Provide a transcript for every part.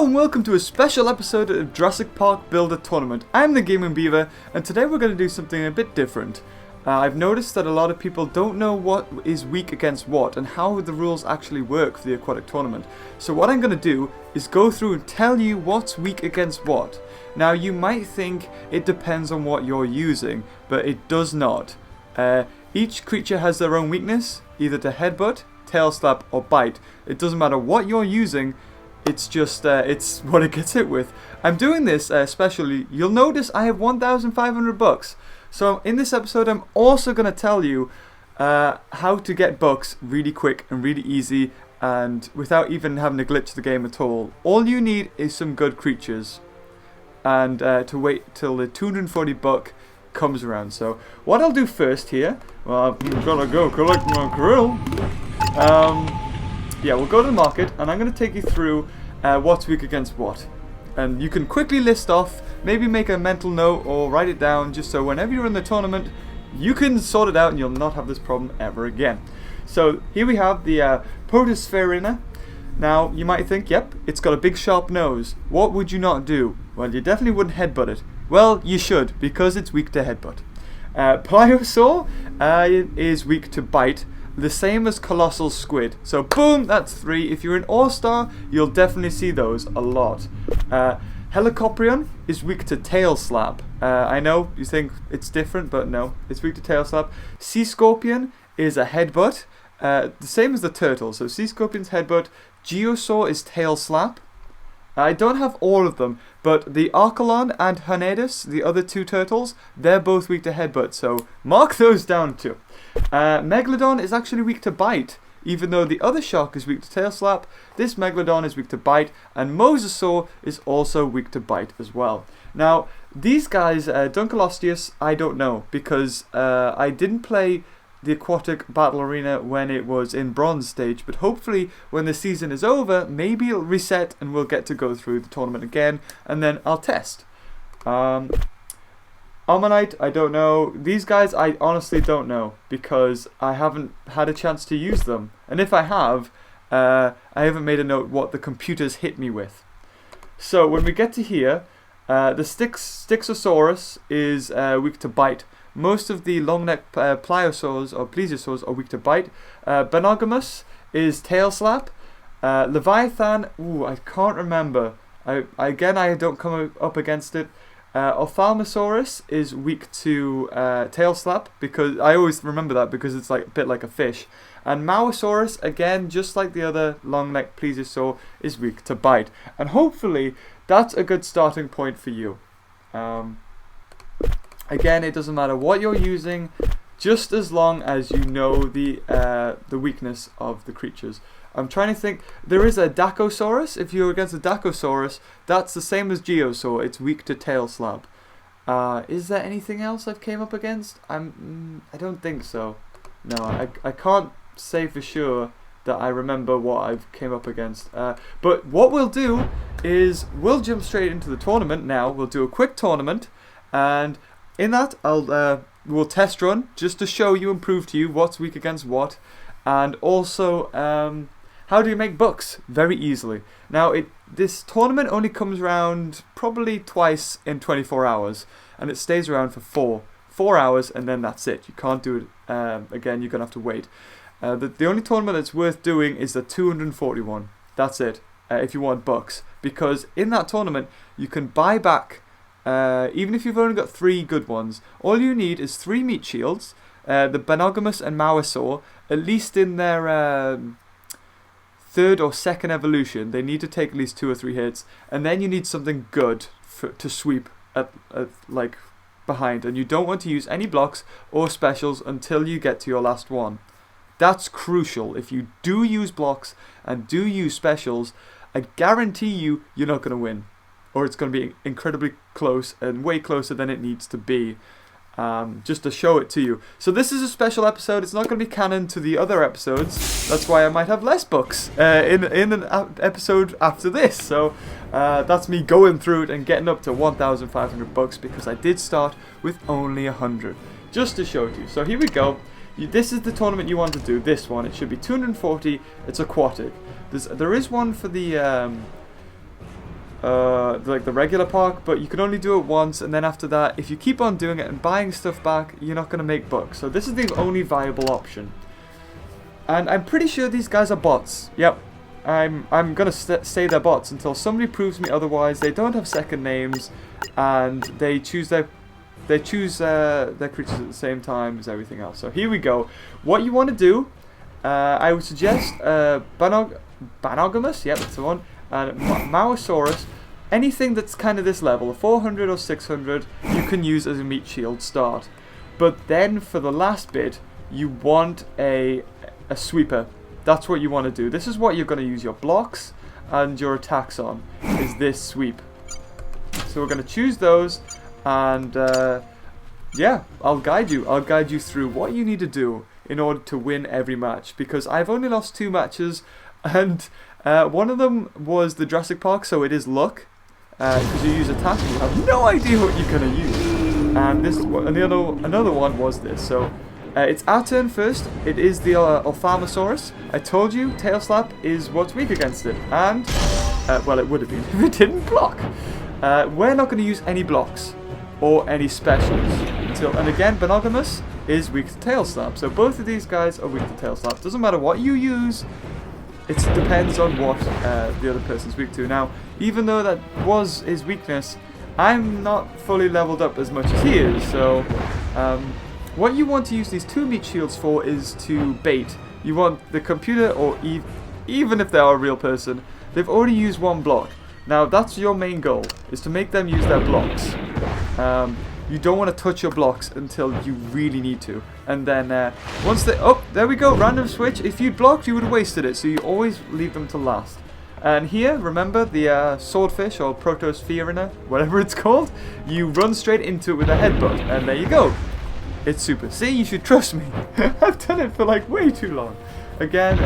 Hello and welcome to a special episode of Jurassic Park Builder Tournament. I'm TheGamingBeaver and today we're going to do something a bit different. I've noticed that a lot of people don't know what is weak against what and how the rules actually work for the aquatic tournament. So what I'm going to do is go through and tell you what's weak against what. Now you might think it depends on what you're using, but it does not. Each creature has their own weakness, either to headbutt, tail slap or bite. It doesn't matter what you're using. It's just, it's what it gets hit with. I'm doing this especially, you'll notice I have 1,500 bucks. So in this episode I'm also going to tell you how to get bucks really quick and really easy and without even having to glitch the game at all. All you need is some good creatures and to wait till the 240 buck comes around. So what I'll do first here, well I'm gonna go collect my krill. Yeah, we'll go to the market and I'm going to take you through what's weak against what. And you can quickly list off, maybe make a mental note or write it down just so whenever you're in the tournament, you can sort it out and you'll not have this problem ever again. So here we have the Protospherina. Now, you might think, yep, it's got a big sharp nose. What would you not do? Well, you definitely wouldn't headbutt it. Well, you should, because it's weak to headbutt. Pliosaur is weak to bite. The same as Colossal Squid. So boom, that's 3. If you're in All-Star, you'll definitely see those a lot. Helicoprion is weak to Tail Slap. I know you think it's different, but no, it's weak to Tail Slap. Sea Scorpion is a headbutt. The same as the turtle. So Sea Scorpion's headbutt. Geosaur is Tail Slap. I don't have all of them, but the Archelon and Hernandez, the other two turtles, they're both weak to headbutt, so mark those down too. Megalodon is actually weak to bite, even though the other shark is weak to tail slap. This Megalodon is weak to bite, and Mosasaur is also weak to bite as well. Now, these guys, Dunkleosteus, I don't know, because I didn't play the aquatic battle arena when it was in bronze stage, but hopefully when the season is over, maybe it'll reset and we'll get to go through the tournament again, and then I'll test. Ammonite, I don't know. These guys, I honestly don't know, because I haven't had a chance to use them. And if I have, I haven't made a note what the computers hit me with. So when we get to here, the Styxosaurus is weak to bite. Most of the long neck pliosaurs or plesiosaurs are weak to bite. Benogamus is tail slap. Leviathan, ooh, I can't remember. I don't come up against it. Ophthalmosaurus is weak to tail slap, because I always remember that because it's like a bit like a fish. And Mauosaurus, again, just like the other long neck plesiosaur, is weak to bite. And hopefully that's a good starting point for you. Again, it doesn't matter what you're using, just as long as you know the weakness of the creatures. I'm trying to think. There is a Dacosaurus. If you're against a Dacosaurus, that's the same as Geosaur. It's weak to tail slap. Is there anything else I've came up against? I don't think so. No, I can't say for sure that I remember what I've came up against. But what we'll do is we'll jump straight into the tournament now. We'll do a quick tournament, and in that we'll test run just to show you and prove to you what's weak against what, and also how do you make bucks very easily. Now this tournament only comes around probably twice in 24 hours, and it stays around for 4 hours, and then that's it. You can't do it again. You're gonna have to wait. The only tournament that's worth doing is the 241. That's it. If you want bucks, because in that tournament you can buy back. Even if you've only got 3 good ones, all you need is 3 meat shields, the Benogamus and Mauosaur, at least in their 3rd or 2nd evolution, they need to take at least 2 or 3 hits, and then you need something good to sweep at like behind, and you don't want to use any blocks or specials until you get to your last one. That's crucial. If you do use blocks and do use specials, I guarantee you're not going to win. Or it's going to be incredibly close and way closer than it needs to be, just to show it to you. So this is a special episode. It's not going to be canon to the other episodes. That's why I might have less books in an episode after this. So that's me going through it and getting up to 1,500 bucks, because I did start with only 100, just to show it to you. So here we go. This is the tournament you want to do. This one. It should be 240. It's aquatic. There is one for the like the regular park, but you can only do it once, and then after that, if you keep on doing it and buying stuff back, you're not going to make bucks. So this is the only viable option. And I'm pretty sure these guys are bots. Yep. I'm going to say they're bots until somebody proves me otherwise. They don't have second names, and they choose their creatures at the same time as everything else. So here we go. What you want to do, I would suggest Banogamus, yeah, that's the one, and Mauosaurus. Anything that's kind of this level, 400 or 600, you can use as a meat shield start. But then for the last bit, you want a sweeper. That's what you want to do. This is what you're going to use your blocks and your attacks on, is this sweep. So we're going to choose those, and yeah, I'll guide you. I'll guide you through what you need to do in order to win every match, because I've only lost 2 matches, and one of them was the Jurassic Park, so it is luck, because you use attack and you have no idea what you're going to use. And this, another one was this. So it's our turn first. It is the Ophthalmosaurus. I told you, Tail Slap is what's weak against it, and well, it would have been if it didn't block. We're not going to use any blocks or any specials until, and again, Banogamus is weak to Tail Slap. So both of these guys are weak to Tail Slap. Doesn't matter what you use. It depends on what the other person's weak to. Now, even though that was his weakness, I'm not fully leveled up as much as he is. So what you want to use these 2 meat shields for is to bait. You want the computer, or even if they are a real person, they've already used 1 block. Now that's your main goal, is to make them use their blocks. You don't want to touch your blocks until you really need to. And then once they... Oh, there we go, random switch. If you'd blocked, you would have wasted it. So you always leave them to last. And here, remember, the swordfish, or Protospherina, whatever it's called, you run straight into it with a headbutt. And there you go. It's super. See, you should trust me. I've done it for like way too long. Again,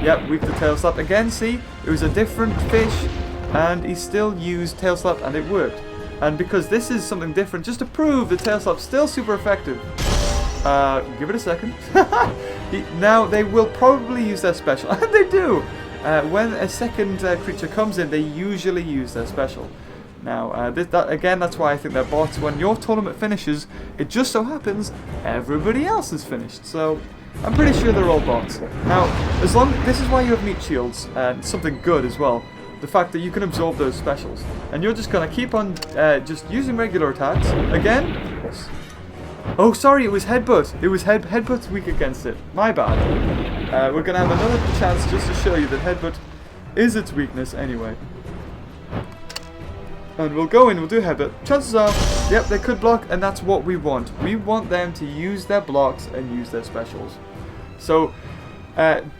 yep, weak to Tail Slap. Again, see, it was a different fish, and he still used Tail Slap, and it worked. And because this is something different, just to prove the Tail Slap's still super effective, give it a second. Now, they will probably use their special, and they do. When a second creature comes in, they usually use their special. Now, again, that's why I think they're bots. When your tournament finishes, it just so happens everybody else is finished. So, I'm pretty sure they're all bots. Now, this is why you have meat shields, and something good as well. The fact that you can absorb those specials. And you're just going to keep on just using regular attacks. Again. Oh, sorry, it was headbutt. It was headbutt's weak against it. My bad. We're going to have another chance just to show you that headbutt is its weakness anyway. And we'll go in, we'll do headbutt. Chances are, yep, they could block, and that's what we want. We want them to use their blocks and use their specials. So,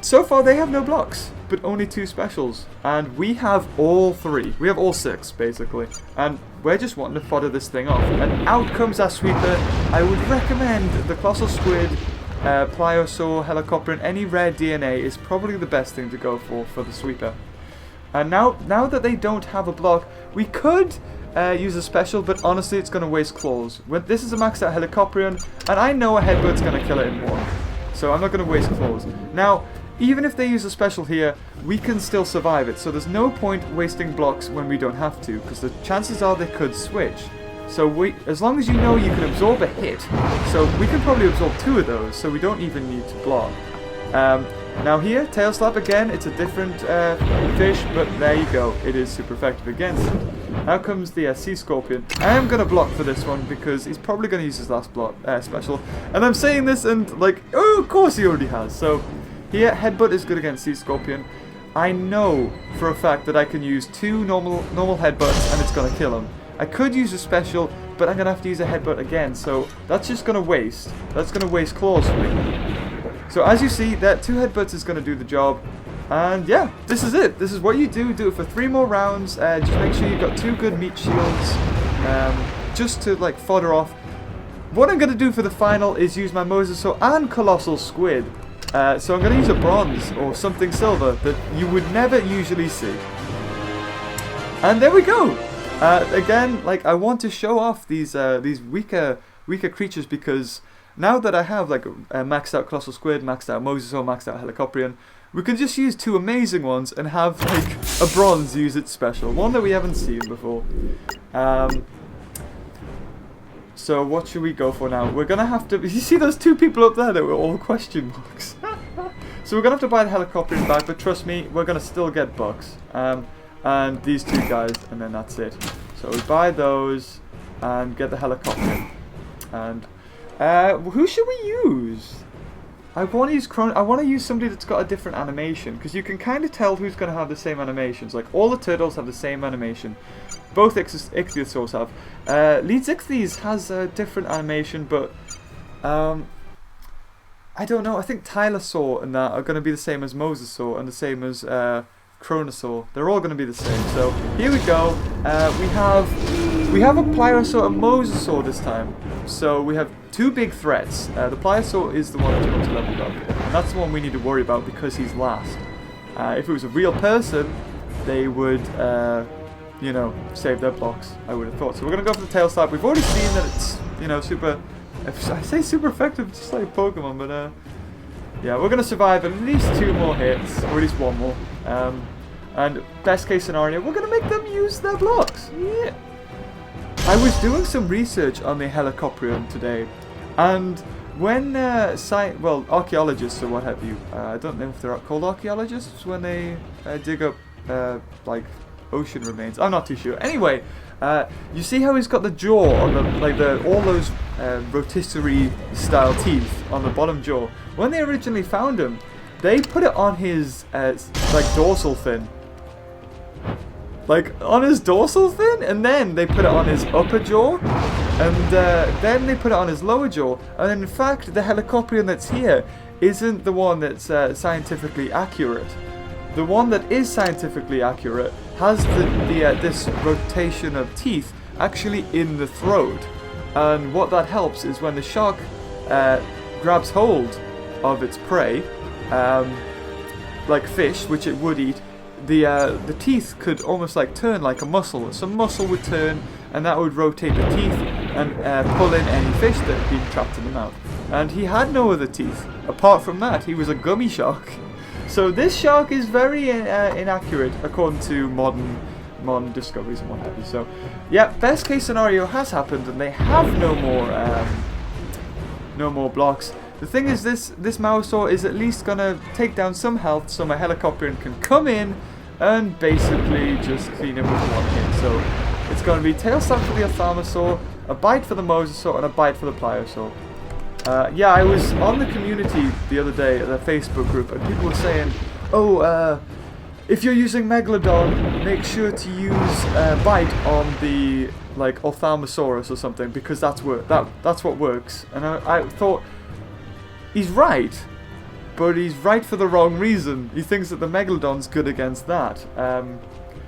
so far they have no blocks, but only 2 specials. And we have all 3. We have all 6, basically. And we're just wanting to fodder this thing off. And out comes our sweeper. I would recommend the Colossal Squid, Pliosaur, Helicopter, and any rare DNA is probably the best thing to go for the sweeper. And now that they don't have a block, we could use a special, but honestly it's going to waste claws. This is a maxed out Helicoprion, and I know a headbutt's going to kill it in 1. So I'm not going to waste claws. Now, even if they use a special here, we can still survive it. So there's no point wasting blocks when we don't have to, because the chances are they could switch. So as long as you know you can absorb a hit, so we can probably absorb 2 of those, so we don't even need to block. Now here, Tail Slap again, it's a different fish, but there you go, it is super effective against it. Now comes the Sea Scorpion. I am going to block for this one because he's probably going to use his last block special. And I'm saying this and like, oh, of course he already has. So here, Headbutt is good against Sea Scorpion. I know for a fact that I can use 2 normal headbutts and it's going to kill him. I could use a special, but I'm going to have to use a headbutt again. So that's just going to waste. That's going to waste claws for me. So as you see, that 2 headbutts is going to do the job. And yeah, this is it. This is what you do. Do it for 3 more rounds. Just make sure you've got 2 good meat shields. Just to like fodder off. What I'm going to do for the final is use my Mosasaur and Colossal Squid. So I'm going to use a bronze or something silver that you would never usually see. And there we go. Again, like I want to show off these weaker creatures because now that I have like a maxed out Colossal Squid, maxed out Mosasaur, maxed out Helicoprion, we can just use 2 amazing ones and have like a bronze use its special, one that we haven't seen before. So what should we go for now? We're gonna have to. You see those 2 people up there that were all question marks. So we're gonna have to buy the Helicoprion back, but trust me, we're gonna still get bucks. And these 2 guys, and then that's it. So we buy those and get the Helicoprion. And who should we use? I want to use I want to use somebody that's got a different animation, because you can kind of tell who's going to have the same animations. Like all the turtles have the same animation. Both ichthyosaurs have. Leeds Ichthyes has a different animation, but I don't know. I think Tylosaur and that are going to be the same as Mosasaur and the same as Chronosaur. They're all going to be the same. So here we go. We have a Pliosaur and Mosasaur this time. So we have 2 big threats. The Pliosaur is the one that's most leveled up. And that's the one we need to worry about because he's last. If it was a real person, they would, you know, save their blocks, I would have thought. So we're going to go for the tail slap. We've already seen that it's, you know, super... I say super effective, just like Pokemon, but yeah, we're going to survive at least 2 more hits, or at least 1 more. And best case scenario, we're going to make them use their blocks. Yeah. I was doing some research on the Helicoprion today, and when archaeologists or what have you, I don't know if they're called archaeologists when they dig up like ocean remains. I'm not too sure. Anyway, you see how he's got the jaw on the all those rotisserie style teeth on the bottom jaw. When they originally found him, they put it on his like dorsal fin. Like on his dorsal fin, and then they put it on his upper jaw, and then they put it on his lower jaw. And in fact, the Helicoprion that's here isn't the one that's scientifically accurate. The one that is scientifically accurate has this rotation of teeth actually in the throat, and what that helps is when the shark grabs hold of its prey, like fish, which it would eat. The teeth could almost like turn like a muscle. Some muscle would turn, and that would rotate the teeth and pull in any fish that had been trapped in the mouth. And he had no other teeth. Apart from that, he was a gummy shark. So this shark is very inaccurate according to modern discoveries and what have you. So yeah, best case scenario has happened, and they have no more blocks. The thing is, this Mausaur is at least gonna take down some health, so my Helicoprion can come in and basically just clean him with 1 hit. So it's gonna be tail slap for the Ophthalmosaur, a bite for the Mosasaur, and a bite for the Pliosaur. Yeah, I was on the community the other day, the Facebook group, and people were saying, oh, if you're using Megalodon, make sure to use bite on the like Ophthalmosaurus or something, because that's what works. And I thought, he's right, but he's right for the wrong reason. He thinks that the Megalodon's good against that.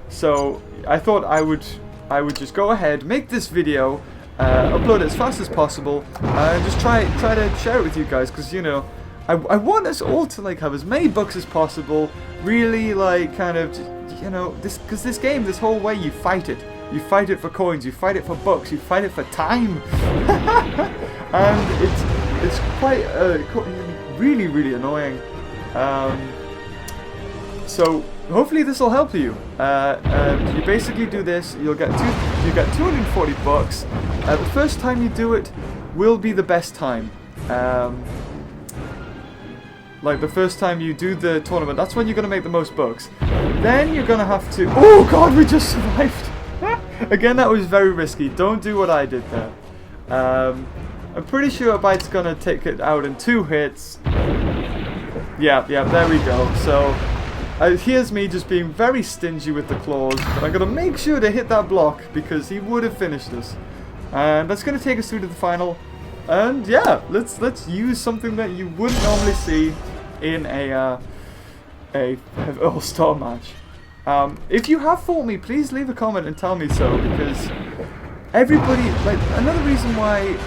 So I thought I would just go ahead, make this video, upload it as fast as possible, and just try to share it with you guys, because, you know, I want us all to like have as many bucks as possible. Really, like, kind of, you know, because this game, this whole way, you fight it. You fight it for coins, you fight it for bucks, you fight it for time. And it's quite really, really annoying. So hopefully this will help you. And you basically do this, you get 240 bucks. The first time you do it will be the best time. Like the first time you do the tournament, that's when you're gonna make the most bucks. Then you're gonna have to. Oh God, we just survived. Again, that was very risky. Don't do what I did there. I'm pretty sure a bite's gonna take it out in 2 hits. Yeah, there we go. So here's me just being very stingy with the claws, but I'm gonna make sure to hit that block because he would have finished us. And that's gonna take us through to the final. And yeah, let's use something that you wouldn't normally see in a all-star match. If you have fought me, please leave a comment and tell me so, because everybody, like, another reason why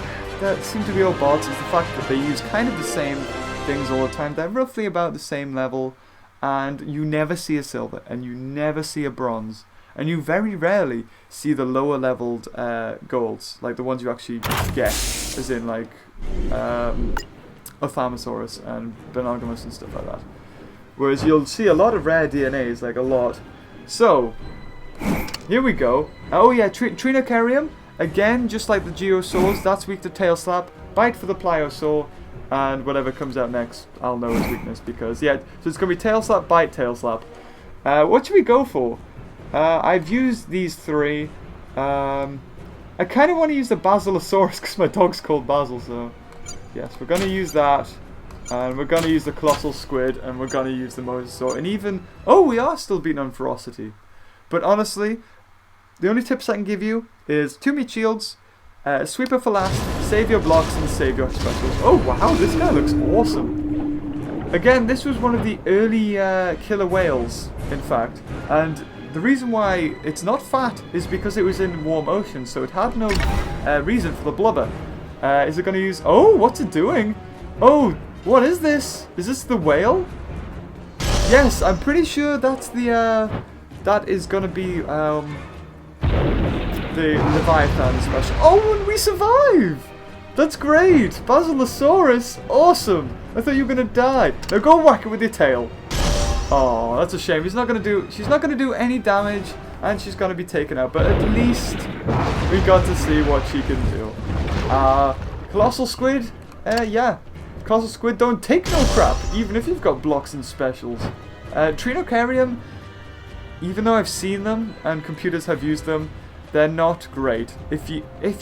that seem to be all bots is the fact that they use kind of the same things all the time. They're roughly about the same level, and you never see a silver, and you never see a bronze, and you very rarely see the lower leveled golds, like the ones you actually get, as in like Ophthalmosaurus and Monogamous and stuff like that. Whereas you'll see a lot of rare DNAs, like a lot. So, here we go. Oh yeah, Trinocarium, again, just like the Geosaurs, that's weak to Tail Slap. Bite for the Pliosaur, and whatever comes out next, I'll know its weakness, because, yeah, so it's going to be Tail Slap, Bite, Tail Slap. What should we go for? I've used these three. I kind of want to use the Basilosaurus, because my dog's called Basil, so... Yes, we're going to use that. And we're going to use the Colossal Squid, and we're going to use the Mosasaur, and even... Oh, we are still beating on Ferocity. But honestly, the only tips I can give you is 2 meat shields, Sweeper for last, save your blocks, and save your specials. Oh, wow, this guy looks awesome. Again, this was one of the early killer whales, in fact. And the reason why it's not fat is because it was in warm ocean, so it had no reason for the blubber. Is it going to use... Oh, what's it doing? Oh, what is this? Is this the whale? Yes, I'm pretty sure that's the, that is gonna be, the Leviathan special. Oh, and we survive! That's great! Basilosaurus, awesome! I thought you were gonna die. Now go whack it with your tail. Oh, that's a shame. She's not gonna do any damage, and she's gonna be taken out. But at least we got to see what she can do. Colossal Squid, yeah. Colossal Squid don't take no crap, even if you've got blocks and specials. Trinocarium, even though I've seen them and computers have used them, they're not great. If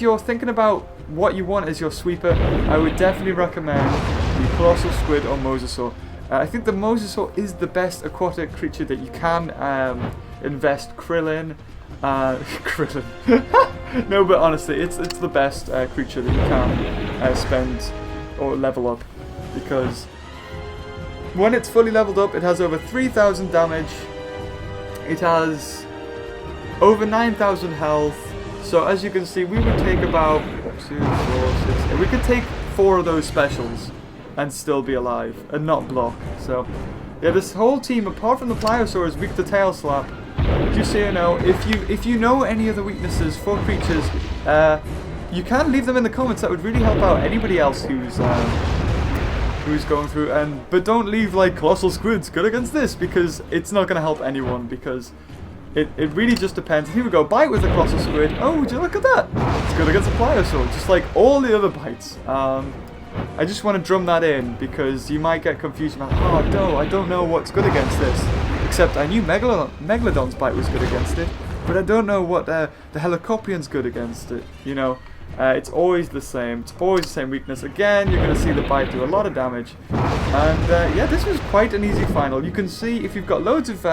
you're thinking about what you want as your sweeper, I would definitely recommend the Colossal Squid or Mosasaur. I think the Mosasaur is the best aquatic creature that you can invest krill in. Krillin. No, but honestly, it's the best creature that you can spend or level up, because when it's fully leveled up, it has over 3,000 damage, it has over 9,000 health, so as you can see, we would take about 2, 4, 6, we could take 4 of those specials and still be alive, and not block. So, yeah, this whole team, apart from the Pliosaur, is weak to Tail Slap. Just so you know, if you know any other weaknesses for creatures, you can leave them in the comments. That would really help out anybody else who's going through. But don't leave like Colossal Squid's good against this, because it's not going to help anyone, because it really just depends. Here we go, Bite with the Colossal Squid. Oh, would you look at that? It's good against the Pliosaur, just like all the other bites. I just want to drum that in, because you might get confused about, oh no, I don't know what's good against this. Except I knew Megalodon's Bite was good against it, but I don't know what the Helicoprian's good against it, you know. It's always the same. It's always the same weakness. Again, you're going to see the Bite do a lot of damage. And yeah, this was quite an easy final. You can see if you've got loads of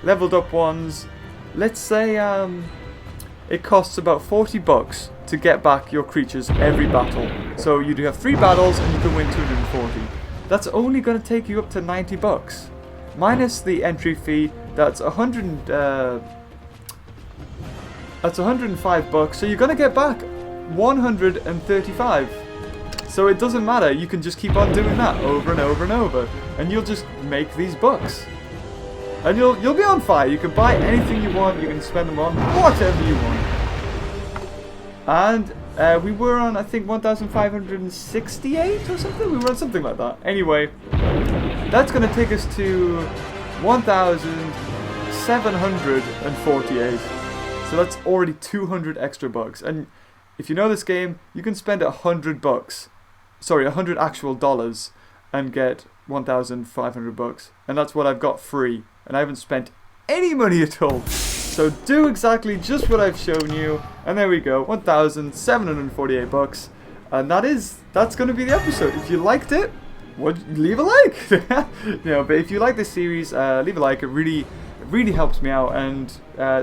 leveled up ones, let's say it costs about $40 to get back your creatures every battle. So you do have 3 battles and you can win 240. That's only going to take you up to $90. Minus the entry fee, that's that's $105, so you're gonna get back 135. So it doesn't matter, you can just keep on doing that over and over and over, and you'll just make these bucks. And you'll be on fire. You can buy anything you want, you can spend them on whatever you want. And we were on, I think, 1,568 or something? We were on something like that. Anyway, that's going to take us to 1,748. So that's already 200 extra bucks. And if you know this game, you can spend $100. Sorry, 100 actual dollars and get 1,500 bucks. And that's what I've got free. And I haven't spent any money at all. So do exactly just what I've shown you. And there we go, 1,748 bucks. And that's going to be the episode. If you liked it, leave a like. But if you like this series, leave a like. It really helps me out. And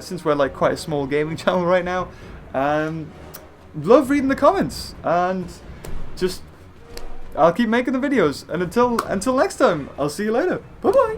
since we're like quite a small gaming channel right now, love reading the comments. And just I'll keep making the videos. And until next time, I'll see you later. Bye bye.